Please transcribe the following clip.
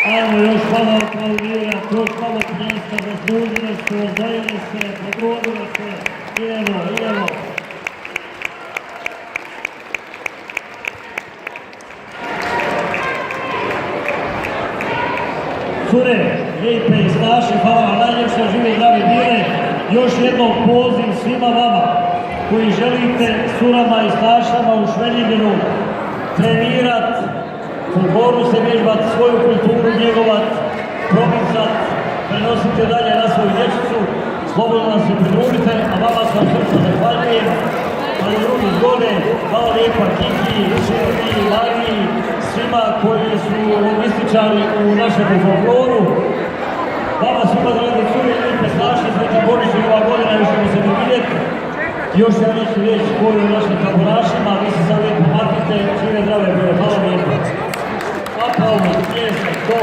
Ajmo još malo aplaudirati, još malo pljeska, zaslužili ste, ozdajili ste, potrudili ste, idemo, idemo. Cure, lijepe i snaši, hvala vam najljepša, živi zdravi bile. Još jednom poziv svima vama koji želite curama i snašama u Šveljiginu trenirat, u boru se vježbat, svoju kulturu njegovat, promicat, prenosite dalje na svoju dječicu, slobodno nam se pridružite, a vama sam srca zahvaljujem. Ali drugi zgode, hvala lijepa Kiki, Širni, Mariji, svima koji su logističari u našem folkloru. Vama svima dragi curi, lijepe snaši, srećan Božić i ova godina, još ćemo se vidjeti. Još ću reći riječ koju u našim tamburašima, vi se sad lijepo matite, žive zdrave bile, hvala lijepo. Aplauz, pljesak, to.